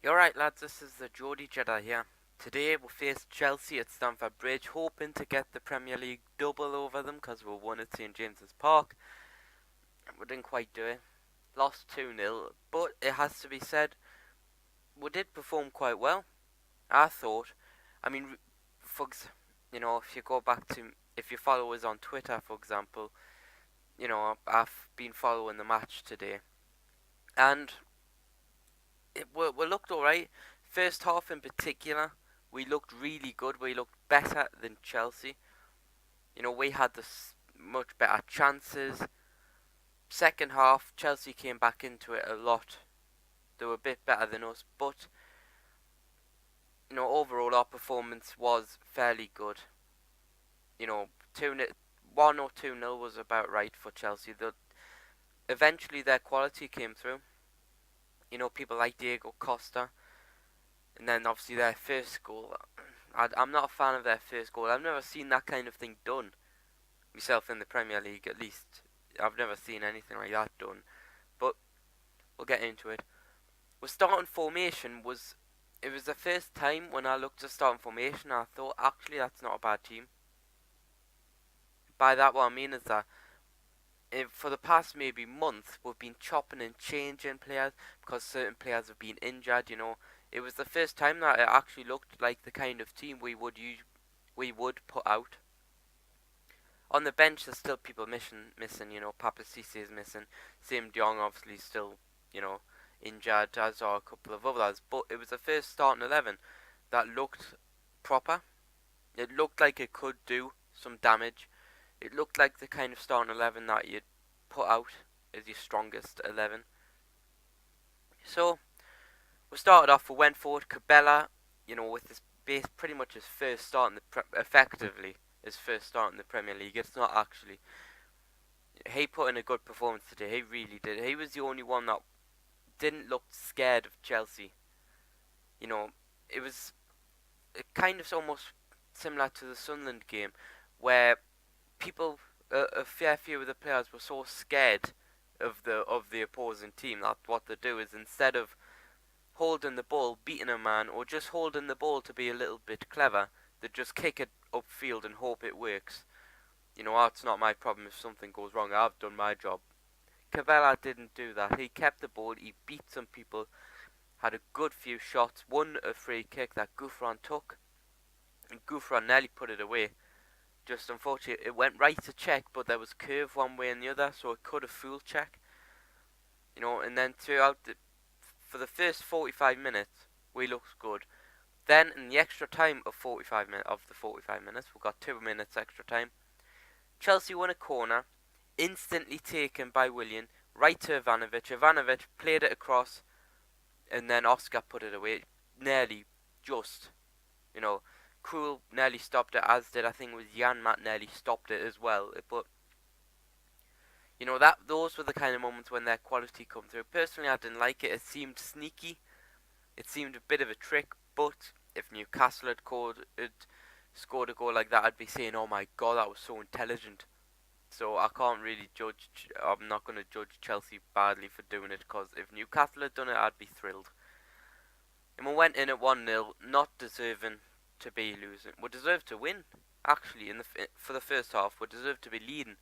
You're right, lads, this is the GeordieJedi here. Today we'll face Chelsea at Stamford Bridge, hoping to get the Premier League double over them because we won at St James's Park. We didn't quite do it. Lost 2-0, but it has to be said, we did perform quite well. I thought. I mean, if you go back to, if you follow us on Twitter, for example, I've been following the match today. And we looked alright. First half in particular, we looked really good. We looked better than Chelsea. We had much better chances. Second half, Chelsea came back into it a lot. They were a bit better than us, but overall our performance was fairly good. 1 or 2-0 was about right for Chelsea. Eventually their quality came through. People like Diego Costa. And then obviously their first goal. I'm not a fan of their first goal. I've never seen that kind of thing done myself in the Premier League, at least. I've never seen anything like that done. But we'll get into it. Our starting formation was the first time when I looked at starting formation I thought, actually, that's not a bad team. By that, what I mean is that for the past maybe month, we've been chopping and changing players because certain players have been injured. It was the first time that it actually looked like the kind of team we would put out. On the bench, there's still people missing. Papa Cisse is missing. Sim Diong obviously still, injured, as are a couple of others. But it was the first starting 11 that looked proper. It looked like it could do some damage. It looked like the kind of starting 11 that you'd put out as your strongest 11. So, we started off, we went forward. Cabela, with his base, pretty much his first start in effectively his first start in the Premier League. It's not actually. He put in a good performance today. He really did. He was the only one that didn't look scared of Chelsea. It was kind of almost similar to the Sunderland game, where a fair few of the players were so scared of the opposing team that what they do is, instead of holding the ball, beating a man, or just holding the ball to be a little bit clever, they just kick it upfield and hope it works. That's not my problem if something goes wrong. I've done my job. Cavella didn't do that. He kept the ball, he beat some people, had a good few shots, won a free kick that Gouffran took, and Gouffran nearly put it away. Just unfortunately, it went right to check, but there was curve one way and the other, so it could have fooled check. And then for the first 45 minutes, we looked good. Then in the extra time of 45 minutes, we got 2 minutes extra time. Chelsea won a corner, instantly taken by Willian, right to Ivanovic. Ivanovic played it across, and then Oscar put it away. Nearly, just, Krul nearly stopped it, as did, I think it was Janmat nearly stopped it as well. But those were the kind of moments when their quality come through. Personally, I didn't like it. It seemed sneaky. It seemed a bit of a trick. But if Newcastle had scored a goal like that, I'd be saying, "Oh my God, that was so intelligent." So I can't really judge. I'm not going to judge Chelsea badly for doing it, because if Newcastle had done it, I'd be thrilled. And we went in at 1-0, not deserving to be losing. We deserved to win, actually. For the first half, we deserved to be leading.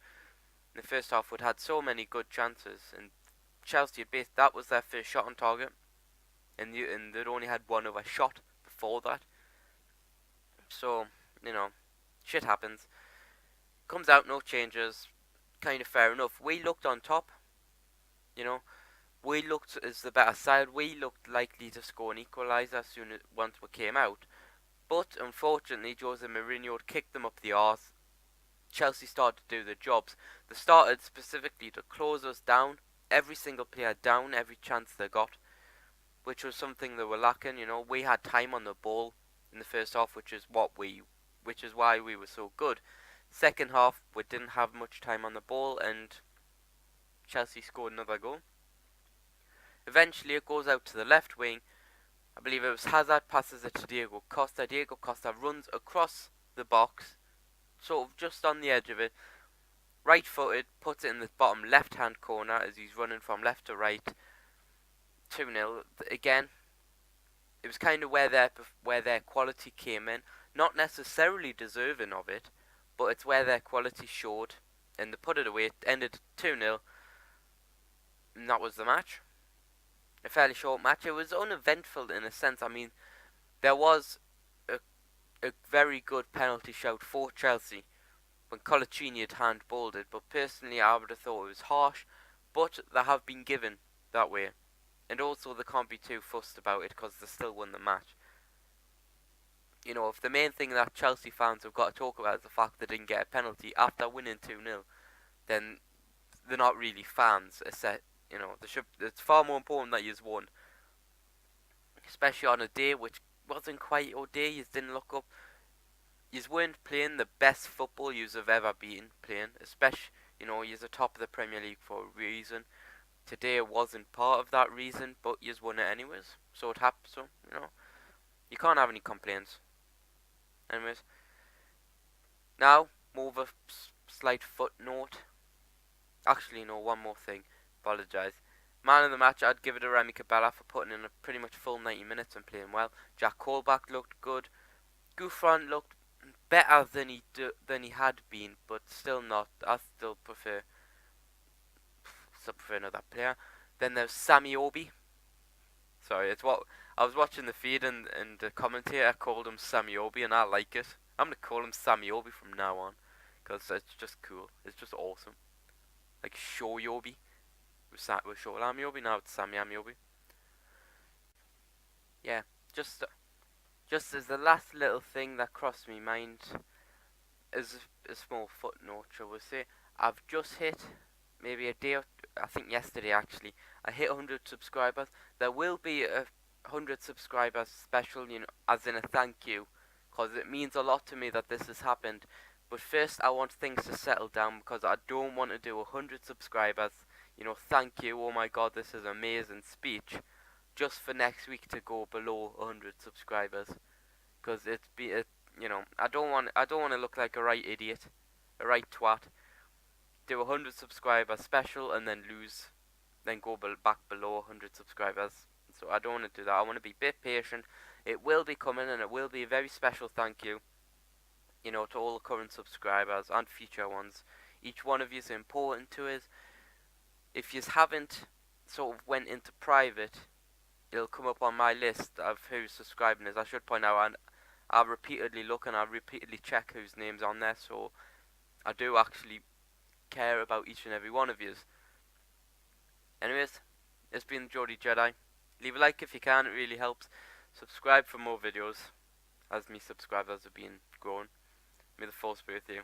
In the first half, we'd had so many good chances, and Chelsea that was their first shot on target, and they'd only had one other shot before that. So, shit happens. Comes out, no changes, kind of fair enough. We looked on top, we looked as the better side. We looked likely to score an equaliser once we came out. But unfortunately, Jose Mourinho kicked them up the arse. Chelsea started to do their jobs. They started specifically to close us down. Every single player down, every chance they got, which was something they were lacking. We had time on the ball in the first half, which is why we were so good. Second half, we didn't have much time on the ball, and Chelsea scored another goal. Eventually, it goes out to the left wing. I believe it was Hazard passes it to Diego Costa. Diego Costa runs across the box, sort of just on the edge of it, right-footed, puts it in the bottom left-hand corner as he's running from left to right. 2-0 again. it was kind of where their quality came in. Not necessarily deserving of it, but it's where their quality showed, and they put it away. It ended 2-0, and that was the match. A fairly short match. It was uneventful in a sense. I mean, there was a, a very good penalty shout for Chelsea when Colaccini had handballed it, but personally I would have thought it was harsh, but they have been given that way. And also they can't be too fussed about it because they still won the match. You know, if the main thing that Chelsea fans have got to talk about is the fact they didn't get a penalty after winning 2-0, then they're not really fans. You know, it's far more important that you've won, especially on a day which wasn't quite your day. You didn't look up. You weren't playing the best football you have ever been playing, especially, you know, you're the top of the Premier League for a reason. Today wasn't part of that reason, but you won it anyways. So it happened. So, you know, you can't have any complaints. Anyways, now more of a slight footnote. Actually, no, one more thing. Apologise. Man of the match, I'd give it to Remy Cabella for putting in a pretty much full 90 minutes and playing well. Jack Colback looked good. Gouffran looked better than he had been, but still not. I still prefer another player. Then there's Sammy Obi. Sorry, it's what I was watching the feed and the commentator called him Sammy Obi, and I like it. I'm gonna call him Sammy Obi from now on because it's just cool. It's just awesome. Like Shoyobi with Shola Obi, now it's Sammy Obi. Yeah, just as the last little thing that crossed my mind, as a small footnote, shall we say, I've just hit, maybe a day, I think yesterday actually, I hit 100 subscribers. There will be a 100 subscribers special, you know, as in a thank you, because it means a lot to me that this has happened. But first I want things to settle down, because I don't want to do 100 subscribers, you know, thank you, oh my god, this is amazing speech, just for next week to go below 100 subscribers, because you know, I don't want to look like a right idiot, a right twat. Do 100 subscribers special and then go back below 100 subscribers. So I don't want to do that. I want to be a bit patient. It will be coming, and it will be a very special thank you, you know, to all the current subscribers and future ones. Each one of you is important to us. If you haven't sort of went into private, it'll come up on my list of who's subscribing us. I should point out, and I repeatedly look and I repeatedly check whose name's on there, so I do actually care about each and every one of you. Anyways, it's been GeordieJedi. Leave a like if you can, it really helps. Subscribe for more videos, as me subscribers have been growing. May the force be with you.